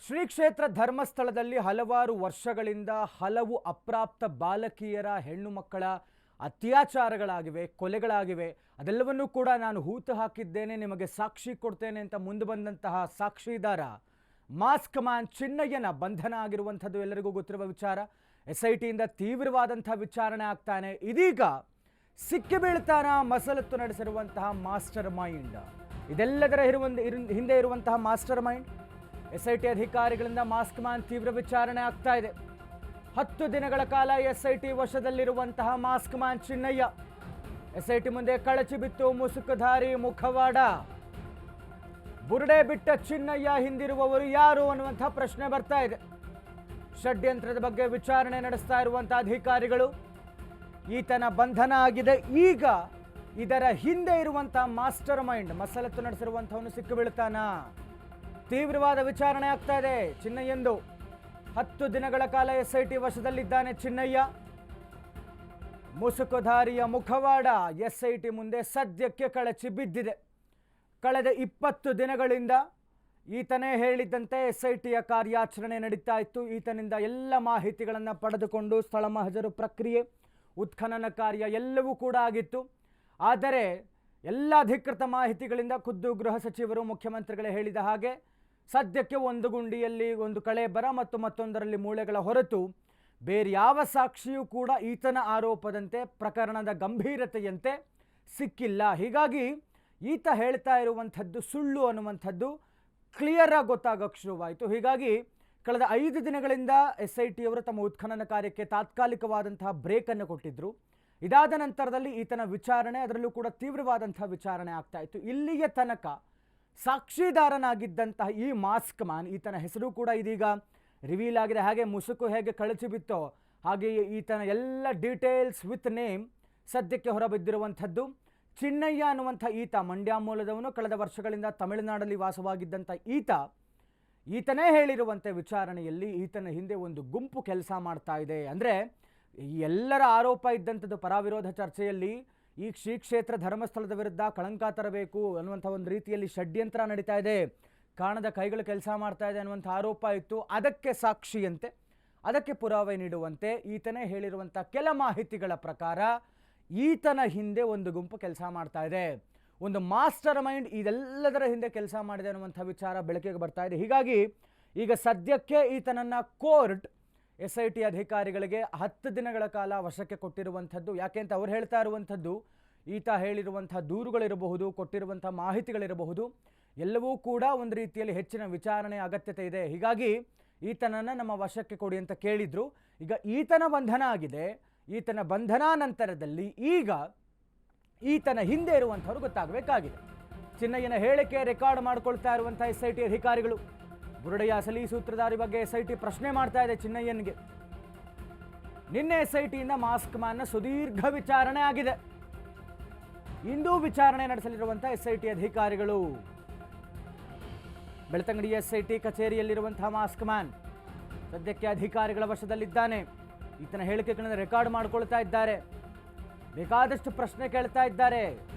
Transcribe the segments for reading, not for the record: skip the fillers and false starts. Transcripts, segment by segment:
ಶ್ರೀ ಕ್ಷೇತ್ರ ಧರ್ಮಸ್ಥಳದಲ್ಲಿ ಹಲವಾರು ವರ್ಷಗಳಿಂದ ಹಲವು ಅಪ್ರಾಪ್ತ ಬಾಲಕಿಯರ ಹೆಣ್ಣು ಮಕ್ಕಳ ಅತ್ಯಾಚಾರಗಳಾಗಿವೆ, ಕೊಲೆಗಳಾಗಿವೆ. ಅದೆಲ್ಲವನ್ನೂ ಕೂಡ ನಾನು ಹೂತು ಹಾಕಿದ್ದೇನೆ, ನಿಮಗೆ ಸಾಕ್ಷಿ ಕೊಡ್ತೇನೆ ಅಂತ ಮುಂದೆ ಬಂದಂತಹ ಸಾಕ್ಷಿದಾರ ಮಾಸ್ಕ್ ಮ್ಯಾನ್ ಚಿನ್ನಯ್ಯನ ಬಂಧನ ಆಗಿರುವಂಥದ್ದು ಎಲ್ಲರಿಗೂ ಗೊತ್ತಿರುವ ವಿಚಾರ. SITಯಿಂದ ತೀವ್ರವಾದಂತಹ ವಿಚಾರಣೆ ಆಗ್ತಾನೆ. ಇದೀಗ ಸಿಕ್ಕಿ ಬೀಳ್ತಾನ ಮಸಲತ್ತು ನಡೆಸಿರುವಂತಹ ಮಾಸ್ಟರ್ ಮೈಂಡ್. ಇದೆಲ್ಲದರ ಹಿಂದೆ ಇರುವಂತಹ ಮಾಸ್ಟರ್ ಮೈಂಡ್ SIT ಅಧಿಕಾರಿಗಳಿಂದ ಮಾಸ್ಕ್ ಮ್ಯಾನ್ ತೀವ್ರ ವಿಚಾರಣೆ ಆಗ್ತಾ ಇದೆ. 10 ದಿನಗಳ ಕಾಲ SIT ವಶದಲ್ಲಿರುವಂತಹ ಮಾಸ್ಕ್ ಮ್ಯಾನ್ ಚಿನ್ನಯ್ಯ SIT ಮುಂದೆ ಕಳಚಿ ಬಿತ್ತು ಮುಸುಕುಧಾರಿ ಮುಖವಾಡ. ಬುರುಡೆ ಬಿಟ್ಟ ಚಿನ್ನಯ್ಯ ಹಿಂದಿರುವವರು ಯಾರು ಅನ್ನುವಂಥ ಪ್ರಶ್ನೆ ಬರ್ತಾ ಇದೆ. ಷಡ್ಯಂತ್ರದ ಬಗ್ಗೆ ವಿಚಾರಣೆ ನಡೆಸ್ತಾ ಇರುವಂತಹ ಅಧಿಕಾರಿಗಳು ಈತನ ಬಂಧನ ಆಗಿದೆ. ಈಗ ಇದರ ಹಿಂದೆ ಇರುವಂತಹ ಮಾಸ್ಟರ್ ಮೈಂಡ್ ಮಸಲತ್ತು ನಡೆಸಿರುವಂಥವನು ಸಿಕ್ಕು ಬೀಳ್ತಾನ. ತೀವ್ರವಾದ ವಿಚಾರಣೆ ಆಗ್ತಾ ಇದೆ ಚಿನ್ನಯ್ಯಂದು. 10 ದಿನಗಳ ಕಾಲ SIT ವಶದಲ್ಲಿದ್ದಾನೆ ಚಿನ್ನಯ್ಯ. ಮುಸುಕುಧಾರಿಯ ಮುಖವಾಡ SIT ಮುಂದೆ ಸದ್ಯಕ್ಕೆ ಕಳಚಿ ಬಿದ್ದಿದೆ. ಕಳೆದ 20 ದಿನಗಳಿಂದ ಈತನೇ ಹೇಳಿದ್ದಂತೆ SITಯ ಕಾರ್ಯಾಚರಣೆ ನಡೀತಾ ಇತ್ತು. ಈತನಿಂದ ಎಲ್ಲ ಮಾಹಿತಿಗಳನ್ನು ಪಡೆದುಕೊಂಡು ಸ್ಥಳ ಮಹಜರು ಪ್ರಕ್ರಿಯೆ, ಉತ್ಖನನ ಕಾರ್ಯ ಎಲ್ಲವೂ ಕೂಡ ಆಗಿತ್ತು. ಆದರೆ ಎಲ್ಲ ಅಧಿಕೃತ ಮಾಹಿತಿಗಳಿಂದ ಖುದ್ದು ಗೃಹ ಸಚಿವರು ಮುಖ್ಯಮಂತ್ರಿಗಳೇ ಹೇಳಿದ ಹಾಗೆ ಸದ್ಯಕ್ಕೆ ಒಂದು ಗುಂಡಿಯಲ್ಲಿ ಒಂದು ಕಳೇಬರ ಮತ್ತು ಮತ್ತೊಂದರಲ್ಲಿ ಮೂಳೆಗಳ ಹೊರತು ಬೇರೆ ಯಾವ ಸಾಕ್ಷಿಯೂ ಕೂಡ ಈತನ ಆರೋಪದಂತೆ ಪ್ರಕರಣದ ಗಂಭೀರತೆಯಂತೆ ಸಿಕ್ಕಿಲ್ಲ. ಹೀಗಾಗಿ ಈತ ಹೇಳ್ತಾ ಇರುವಂಥದ್ದು ಸುಳ್ಳು ಅನ್ನುವಂಥದ್ದು ಕ್ಲಿಯರ್ ಆಗಿ ಗೊತ್ತಾಗೋಕ್ಕೆ ಶುರುವಾಯಿತು. ಹೀಗಾಗಿ ಕಳೆದ 5 ದಿನಗಳಿಂದ SITಯವರು ತಮ್ಮ ಉತ್ಖನನ ಕಾರ್ಯಕ್ಕೆ ತಾತ್ಕಾಲಿಕವಾದಂತಹ ಬ್ರೇಕನ್ನು ಕೊಟ್ಟಿದ್ದರು. ಇದಾದ ನಂತರದಲ್ಲಿ ಈತನ ವಿಚಾರಣೆ, ಅದರಲ್ಲೂ ಕೂಡ ತೀವ್ರವಾದಂತಹ ವಿಚಾರಣೆ ಆಗ್ತಾ ಇತ್ತು. ಇಲ್ಲಿಯ ತನಕ ಸಾಕ್ಷಿದಾರನಾಗಿದ್ದಂತಹ ಈ ಮಾಸ್ಕ್ ಮ್ಯಾನ್, ಈತನ ಹೆಸರು ಕೂಡ ಇದೀಗ ರಿವೀಲ್ ಆಗಿದೆ. ಹಾಗೆ ಮುಸುಕು ಹೇಗೆ ಕಳಚಿ ಬಿತ್ತೋ ಹಾಗೆಯೇ ಈತನ ಎಲ್ಲ ಡೀಟೇಲ್ಸ್ ವಿತ್ ನೇಮ್ ಸದ್ಯಕ್ಕೆ ಹೊರಬಿದ್ದಿರುವಂಥದ್ದು. ಚಿನ್ನಯ್ಯ ಅನ್ನುವಂಥ ಈತ ಮಂಡ್ಯ ಮೂಲದವನು. ಕಳೆದ ವರ್ಷಗಳಿಂದ ತಮಿಳುನಾಡಲ್ಲಿ ವಾಸವಾಗಿದ್ದಂಥ ಈತನೇ ಹೇಳಿರುವಂತೆ ವಿಚಾರಣೆಯಲ್ಲಿ ಈತನ ಹಿಂದೆ ಒಂದು ಗುಂಪು ಕೆಲಸ ಮಾಡ್ತಾ ಇದೆ. ಅಂದರೆ ಎಲ್ಲರ ಆರೋಪ ಇದ್ದಂಥದ್ದು ಪರಾವಿರೋಧ ಚರ್ಚೆಯಲ್ಲಿ ಈ ಶ್ರೀ ಕ್ಷೇತ್ರ ಧರ್ಮಸ್ಥಳದ ವಿರುದ್ಧ ಕಳಂಕ ತರಬೇಕು ಅನ್ನುವಂಥ ಒಂದು ರೀತಿಯಲ್ಲಿ ಷಡ್ಯಂತ್ರ ನಡೀತಾ ಇದೆ, ಕಾಣದ ಕೈಗಳು ಕೆಲಸ ಮಾಡ್ತಾ ಇದೆ ಅನ್ನುವಂಥ ಆರೋಪ ಇತ್ತು. ಅದಕ್ಕೆ ಸಾಕ್ಷಿಯಂತೆ, ಅದಕ್ಕೆ ಪುರಾವೆ ನೀಡುವಂತೆ ಈತನೇ ಹೇಳಿರುವಂಥ ಕೆಲ ಮಾಹಿತಿಗಳ ಪ್ರಕಾರ ಈತನ ಹಿಂದೆ ಒಂದು ಗುಂಪು ಕೆಲಸ ಮಾಡ್ತಾ ಇದೆ. ಒಂದು ಮಾಸ್ಟರ್ ಮೈಂಡ್ ಇದೆಲ್ಲದರ ಹಿಂದೆ ಕೆಲಸ ಮಾಡಿದೆ ಅನ್ನುವಂಥ ವಿಚಾರ ಬೆಳಕಿಗೆ ಬರ್ತಾ ಇದೆ. ಹೀಗಾಗಿ ಈಗ ಸದ್ಯಕ್ಕೆ ಈತನನ್ನು ಕೋರ್ಟ್ SIT ಅಧಿಕಾರಿಗಳಿಗೆ 10 ದಿನಗಳ ಕಾಲ ವಶಕ್ಕೆ ಕೊಟ್ಟಿರುವಂಥದ್ದು. ಯಾಕೆ ಅಂತ ಅವ್ರು ಹೇಳ್ತಾ ಇರುವಂಥದ್ದು, ಈತ ಹೇಳಿರುವಂಥ ದೂರುಗಳಿರಬಹುದು, ಕೊಟ್ಟಿರುವಂಥ ಮಾಹಿತಿಗಳಿರಬಹುದು, ಎಲ್ಲವೂ ಕೂಡ ಒಂದು ರೀತಿಯಲ್ಲಿ ಹೆಚ್ಚಿನ ವಿಚಾರಣೆ ಅಗತ್ಯತೆ ಇದೆ. ಹೀಗಾಗಿ ಈತನನ್ನು ನಮ್ಮ ವಶಕ್ಕೆ ಕೊಡಿ ಅಂತ ಕೇಳಿದ್ರು. ಈಗ ಈತನ ಬಂಧನ ಆಗಿದೆ. ಈತನ ಬಂಧನ ನಂತರದಲ್ಲಿ ಈಗ ಈತನ ಹಿಂದೆ ಇರುವಂಥವ್ರು ಗೊತ್ತಾಗಬೇಕಾಗಿದೆ. ಚಿನ್ನಯ್ಯನ ಹೇಳಿಕೆ ರೆಕಾರ್ಡ್ ಮಾಡ್ಕೊಳ್ತಾ ಇರುವಂಥ SIT ಅಧಿಕಾರಿಗಳು. ಬುರುಡೆಯ ಅಸಲಿ ಸೂತ್ರಧಾರಿ ಬಗ್ಗೆ SIT ಪ್ರಶ್ನೆ ಮಾಡ್ತಾ ಇದೆ ಚಿನ್ನಯ್ಯನ್ಗೆ. ನಿನ್ನೆ SITಯಿಂದ ಮಾಸ್ಕ್ ಮ್ಯಾನ್ನ ಸುದೀರ್ಘ ವಿಚಾರಣೆ ಆಗಿದೆ. ಇಂದು ವಿಚಾರಣೆ ನಡೆಸಲಿರುವಂಥ SIT ಅಧಿಕಾರಿಗಳು. ಬೆಳ್ತಂಗಡಿ SIT ಕಚೇರಿಯಲ್ಲಿರುವಂತಹ ಮಾಸ್ಕ್ ಮ್ಯಾನ್ ಸದ್ಯಕ್ಕೆ ಅಧಿಕಾರಿಗಳ ವಶದಲ್ಲಿದ್ದಾನೆ. ಈತನ ಹೇಳಿಕೆಗಳನ್ನು ರೆಕಾರ್ಡ್ ಮಾಡ್ಕೊಳ್ತಾ ಇದ್ದಾರೆ. ಬೇಕಾದಷ್ಟು ಪ್ರಶ್ನೆ ಕೇಳ್ತಾ ಇದ್ದಾರೆ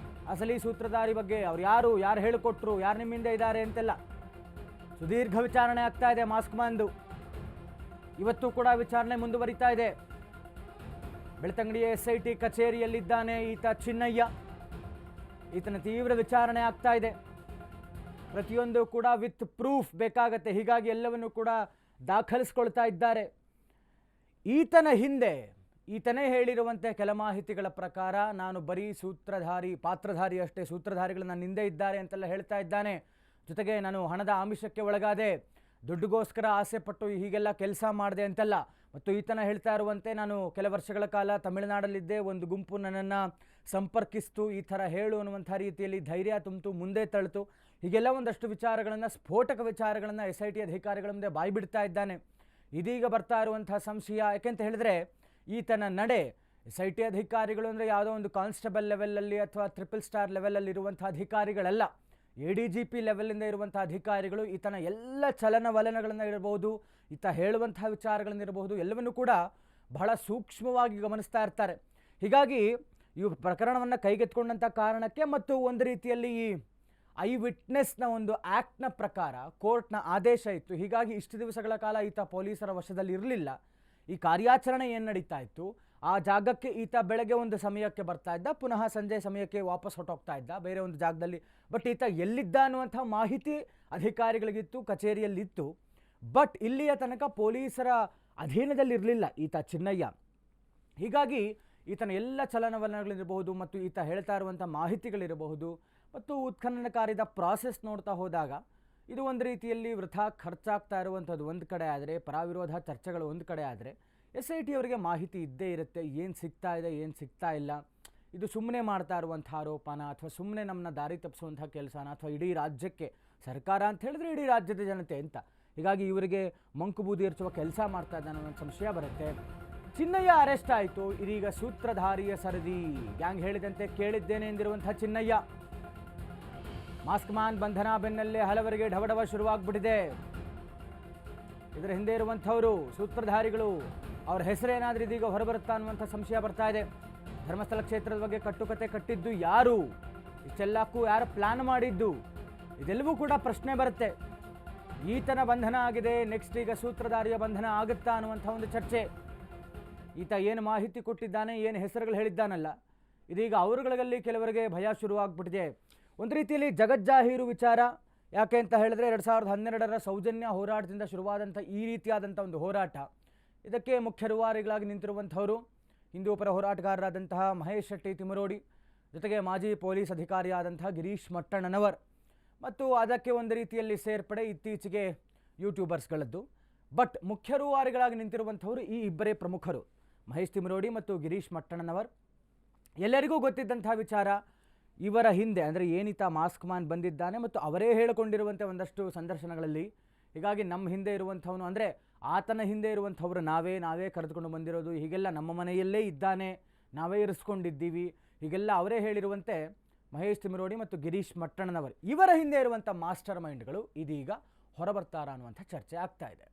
ಅಸಲಿ ಸೂತ್ರಧಾರಿ ಬಗ್ಗೆ. ಅವ್ರು ಯಾರು ಹೇಳಿಕೊಟ್ರು, ಯಾರು ನಿಮ್ಮಿಂದ ಇದ್ದಾರೆ ಅಂತೆಲ್ಲ ಸುದೀರ್ಘ ವಿಚಾರಣೆ ಆಗ್ತಾ ಇದೆ ಮಾಸ್ಕ್ ಮ್ಯಾನ್ದು. ಇವತ್ತು ಕೂಡ ವಿಚಾರಣೆ ಮುಂದುವರಿತಾ ಇದೆ. ಬೆಳ್ತಂಗಡಿಯ SIT ಕಚೇರಿಯಲ್ಲಿದ್ದಾನೆ ಈತ ಚಿನ್ನಯ್ಯ. ಈತನ ತೀವ್ರ ವಿಚಾರಣೆ ಆಗ್ತಾ ಇದೆ. ಪ್ರತಿಯೊಂದು ಕೂಡ ವಿತ್ ಪ್ರೂಫ್ ಬೇಕಾಗತ್ತೆ. ಹೀಗಾಗಿ ಎಲ್ಲವನ್ನು ಕೂಡ ದಾಖಲಿಸ್ಕೊಳ್ತಾ ಇದ್ದಾರೆ. ಈತನ ಹಿಂದೆ ಈತನೇ ಹೇಳಿರುವಂತೆ ಕೆಲ ಮಾಹಿತಿಗಳ ಪ್ರಕಾರ ನಾನು ಬರೀ ಪಾತ್ರಧಾರಿ ಅಷ್ಟೇ, ಸೂತ್ರಧಾರಿಗಳು ನನ್ನ ಹಿಂದೆ ಇದ್ದಾರೆ ಅಂತೆಲ್ಲ ಹೇಳ್ತಾ ಇದ್ದಾನೆ. ಜೊತೆಗೆ ನಾನು ಹಣದ ಆಮಿಷಕ್ಕೆ ಒಳಗಾದೆ, ದುಡ್ಡುಗೋಸ್ಕರ ಆಸೆ ಪಟ್ಟು ಹೀಗೆಲ್ಲ ಕೆಲಸ ಮಾಡಿದೆ ಅಂತೆಲ್ಲ. ಮತ್ತು ಈತನ ಹೇಳ್ತಾ ಇರುವಂತೆ ನಾನು ಕೆಲ ವರ್ಷಗಳ ಕಾಲ ತಮಿಳುನಾಡಲ್ಲಿದ್ದೆ, ಒಂದು ಗುಂಪು ನನ್ನನ್ನು ಸಂಪರ್ಕಿಸ್ತು, ಈ ಥರ ಹೇಳು ಅನ್ನುವಂಥ ರೀತಿಯಲ್ಲಿ ಧೈರ್ಯ ತುಂಬಿತು, ಮುಂದೆ ತಳ್ತು. ಹೀಗೆಲ್ಲ ಒಂದಷ್ಟು ವಿಚಾರಗಳನ್ನು, ಸ್ಫೋಟಕ ವಿಚಾರಗಳನ್ನು SIT ಅಧಿಕಾರಿಗಳ ಮುಂದೆ ಬಾಯಿ ಬಿಡ್ತಾ ಇದ್ದಾನೆ. ಇದೀಗ ಬರ್ತಾ ಇರುವಂಥ ಸಂಶಯ ಯಾಕೆಂತ ಹೇಳಿದ್ರೆ ಈತನ ನಡೆ SIT ಅಧಿಕಾರಿಗಳು ಅಂದರೆ ಯಾವುದೋ ಒಂದು ಕಾನ್ಸ್ಟೇಬಲ್ ಲೆವೆಲಲ್ಲಿ ಅಥವಾ 3 ಸ್ಟಾರ್ ಲೆವೆಲಲ್ಲಿ ಇರುವಂಥ ಅಧಿಕಾರಿಗಳಲ್ಲ, ADGP ಲೆವೆಲಿಂದ ಇರುವಂಥ ಅಧಿಕಾರಿಗಳು. ಈತನ ಎಲ್ಲ ಚಲನವಲನಗಳನ್ನು ಇರಬಹುದು, ಈತ ಹೇಳುವಂತಹ ವಿಚಾರಗಳನ್ನಿರಬಹುದು, ಎಲ್ಲವನ್ನೂ ಕೂಡ ಬಹಳ ಸೂಕ್ಷ್ಮವಾಗಿ ಗಮನಿಸ್ತಾ ಇರ್ತಾರೆ. ಹೀಗಾಗಿ ಈ ಪ್ರಕರಣವನ್ನು ಕೈಗೆತ್ತಿಕೊಂಡಂಥ ಕಾರಣಕ್ಕೆ ಮತ್ತು ಒಂದು ರೀತಿಯಲ್ಲಿ ಈ ಐ ವಿಟ್ನೆಸ್ನ ಒಂದು ಆ್ಯಕ್ಟ್ನ ಪ್ರಕಾರ ಕೋರ್ಟ್ನ ಆದೇಶ ಇತ್ತು. ಹೀಗಾಗಿ ಇಷ್ಟು ದಿವಸಗಳ ಕಾಲ ಈತ ಪೊಲೀಸರ ವಶದಲ್ಲಿ ಇರಲಿಲ್ಲ. ಈ ಕಾರ್ಯಾಚರಣೆ ಏನು ನಡೀತಾ ಇತ್ತು, ಆ ಜಾಗಕ್ಕೆ ಈತ ಬೆಳಗ್ಗೆ ಒಂದು ಸಮಯಕ್ಕೆ ಬರ್ತಾ ಇದ್ದ, ಪುನಃ ಸಂಜೆ ಸಮಯಕ್ಕೆ ವಾಪಸ್ ಹೊರಟೋಗ್ತಾ ಇದ್ದ ಬೇರೆ ಒಂದು ಜಾಗದಲ್ಲಿ. ಬಟ್ ಈತ ಎಲ್ಲಿದ್ದ ಅನ್ನುವಂಥ ಮಾಹಿತಿ ಅಧಿಕಾರಿಗಳಿಗಿತ್ತು, ಕಚೇರಿಯಲ್ಲಿತ್ತು. ಬಟ್ ಇಲ್ಲಿಯ ತನಕ ಪೊಲೀಸರ ಅಧೀನದಲ್ಲಿರಲಿಲ್ಲ ಈತ ಚಿನ್ನಯ್ಯ. ಹೀಗಾಗಿ ಈತನ ಎಲ್ಲ ಚಲನವಲನಗಳಿರಬಹುದು ಮತ್ತು ಈತ ಹೇಳ್ತಾ ಇರುವಂಥ ಮಾಹಿತಿಗಳಿರಬಹುದು ಮತ್ತು ಉತ್ಖನನಕಾರ್ಯದ ಪ್ರಾಸೆಸ್ ನೋಡ್ತಾ ಹೋದಾಗ ಇದು ಒಂದು ರೀತಿಯಲ್ಲಿ ವೃಥಾ ಖರ್ಚಾಗ್ತಾ ಇರುವಂಥದ್ದು ಒಂದು ಕಡೆ ಆದರೆ, ಪರಾವಿರೋಧ ಚರ್ಚೆಗಳು ಒಂದು ಕಡೆ ಆದರೆ, SIT ಅವರಿಗೆ ಮಾಹಿತಿ ಇದ್ದೇ ಇರುತ್ತೆ, ಏನು ಸಿಗ್ತಾ ಇದೆ ಏನು ಸಿಗ್ತಾ ಇಲ್ಲ, ಇದು ಸುಮ್ಮನೆ ಮಾಡ್ತಾ ಇರುವಂಥ ಆರೋಪನ ಅಥವಾ ಸುಮ್ಮನೆ ನಮ್ಮನ್ನ ದಾರಿ ತಪ್ಪಿಸುವಂಥ ಕೆಲಸನ ಅಥವಾ ಇಡೀ ರಾಜ್ಯಕ್ಕೆ ಸರ್ಕಾರ ಅಂತ ಹೇಳಿದ್ರೆ ಇಡೀ ರಾಜ್ಯದ ಜನತೆ ಅಂತ, ಹೀಗಾಗಿ ಇವರಿಗೆ ಮಂಕು ಬೂದಿ ಎರಚುವ ಕೆಲಸ ಮಾಡ್ತಾ ಇದ್ದಾನೆ ಅನ್ನೋ ಸಂಶಯ ಬರುತ್ತೆ. ಚಿನ್ನಯ್ಯ ಅರೆಸ್ಟ್ ಆಯಿತು. ಇದೀಗ ಸೂತ್ರಧಾರಿಯ ಸರದಿ. ಗ್ಯಾಂಗ್ ಹೇಳಿದಂತೆ ಕೇಳಿದ್ದೇನೆ ಎಂದಿರುವಂಥ ಚಿನ್ನಯ್ಯ ಮಾಸ್ಕ್ ಮ್ಯಾನ್ ಬಂಧನ ಬೆನ್ನಲ್ಲೇ ಹಲವರಿಗೆ ಢವಢವ ಶುರುವಾಗ್ಬಿಟ್ಟಿದೆ. ಇದರ ಹಿಂದೆ ಇರುವಂಥವರು ಸೂತ್ರಧಾರಿಗಳು, ಅವ್ರ ಹೆಸರೇನಾದರೂ ಇದೀಗ ಹೊರಬರುತ್ತಾ ಅನ್ನುವಂಥ ಸಂಶಯ ಬರ್ತಾ ಇದೆ. ಧರ್ಮಸ್ಥಳ ಕ್ಷೇತ್ರದ ಬಗ್ಗೆ ಕಟ್ಟುಕತೆ ಕಟ್ಟಿದ್ದು ಯಾರು, ಇಷ್ಟೆಲ್ಲಕ್ಕೂ ಯಾರು ಪ್ಲಾನ್ ಮಾಡಿದ್ದು, ಇದೆಲ್ಲವೂ ಕೂಡ ಪ್ರಶ್ನೆ ಬರುತ್ತೆ. ಈತನ ಬಂಧನ ಆಗಿದೆ, ನೆಕ್ಸ್ಟ್ ಈಗ ಸೂತ್ರಧಾರಿಯ ಬಂಧನ ಆಗುತ್ತಾ ಅನ್ನುವಂಥ ಒಂದು ಚರ್ಚೆ. ಈತ ಏನು ಮಾಹಿತಿ ಕೊಟ್ಟಿದ್ದಾನೆ, ಏನು ಹೆಸರುಗಳು ಹೇಳಿದ್ದಾನಲ್ಲ, ಇದೀಗ ಅವರುಗಳಲ್ಲಿ ಕೆಲವರಿಗೆ ಭಯ ಶುರುವಾಗ್ಬಿಟ್ಟಿದೆ. ಒಂದು ರೀತಿಯಲ್ಲಿ ಜಗಜ್ಜಾಹೀರು ವಿಚಾರ. ಯಾಕೆ ಅಂತ ಹೇಳಿದ್ರೆ 2012ರ ಸೌಜನ್ಯ ಹೋರಾಟದಿಂದ ಶುರುವಾದಂಥ ಈ ರೀತಿಯಾದಂಥ ಒಂದು ಹೋರಾಟ, ಇದಕ್ಕೆ ಮುಖ್ಯ ರೂವಾರಿಗಳಾಗಿ ನಿಂತಿರುವಂಥವರು ಹಿಂದೂ ಪರ ಹೋರಾಟಗಾರರಾದಂತಹ ಮಹೇಶ್ ಶೆಟ್ಟಿ ತಿಮರೋಡಿ, ಜೊತೆಗೆ ಮಾಜಿ ಪೊಲೀಸ್ ಅಧಿಕಾರಿಯಾದಂತಹ ಗಿರೀಶ್ ಮಟ್ಟಣ್ಣನವರ್ ಮತ್ತು ಅದಕ್ಕೆ ಒಂದು ರೀತಿಯಲ್ಲಿ ಸೇರ್ಪಡೆ ಇತ್ತೀಚೆಗೆ ಯೂಟ್ಯೂಬರ್ಸ್ಗಳದ್ದು. ಬಟ್ ಮುಖ್ಯ ರೂವಾರಿಗಳಾಗಿ ನಿಂತಿರುವಂಥವರು ಈ ಇಬ್ಬರೇ ಪ್ರಮುಖರು, ಮಹೇಶ್ ತಿಮರೋಡಿ ಮತ್ತು ಗಿರೀಶ್ ಮಟ್ಟಣ್ಣನವರ್. ಎಲ್ಲರಿಗೂ ಗೊತ್ತಿದ್ದಂಥ ವಿಚಾರ. ಇವರ ಹಿಂದೆ ಅಂದರೆ ಏನೀತ ಮಾಸ್ಕ್ ಮ್ಯಾನ್ ಬಂದಿದ್ದಾನೆ ಮತ್ತು ಅವರೇ ಹೇಳಿಕೊಂಡಿರುವಂಥ ಒಂದಷ್ಟು ಸಂದರ್ಶನಗಳಲ್ಲಿ, ಹೀಗಾಗಿ ನಮ್ಮ ಹಿಂದೆ ಇರುವಂಥವನು ಅಂದರೆ ಆತನ ಹಿಂದೆ ಇರುವಂಥವ್ರು ನಾವೇ ಕರೆದುಕೊಂಡು ಬಂದಿರೋದು, ಹೀಗೆಲ್ಲ ನಮ್ಮ ಮನೆಯಲ್ಲೇ ಇದ್ದಾನೆ, ನಾವೇ ಇರಿಸ್ಕೊಂಡಿದ್ದೀವಿ, ಹೀಗೆಲ್ಲ ಅವರೇ ಹೇಳಿರುವಂತೆ ಮಹೇಶ್ ತಿಮರೋಡಿ ಮತ್ತು ಗಿರೀಶ್ ಮಟ್ಟಣ್ಣನವರು ಇವರ ಹಿಂದೆ ಇರುವಂಥ ಮಾಸ್ಟರ್ ಮೈಂಡ್ಗಳು ಇದೀಗ ಹೊರಬರ್ತಾರ ಅನ್ನುವಂಥ ಚರ್ಚೆ ಆಗ್ತಾ ಇದೆ.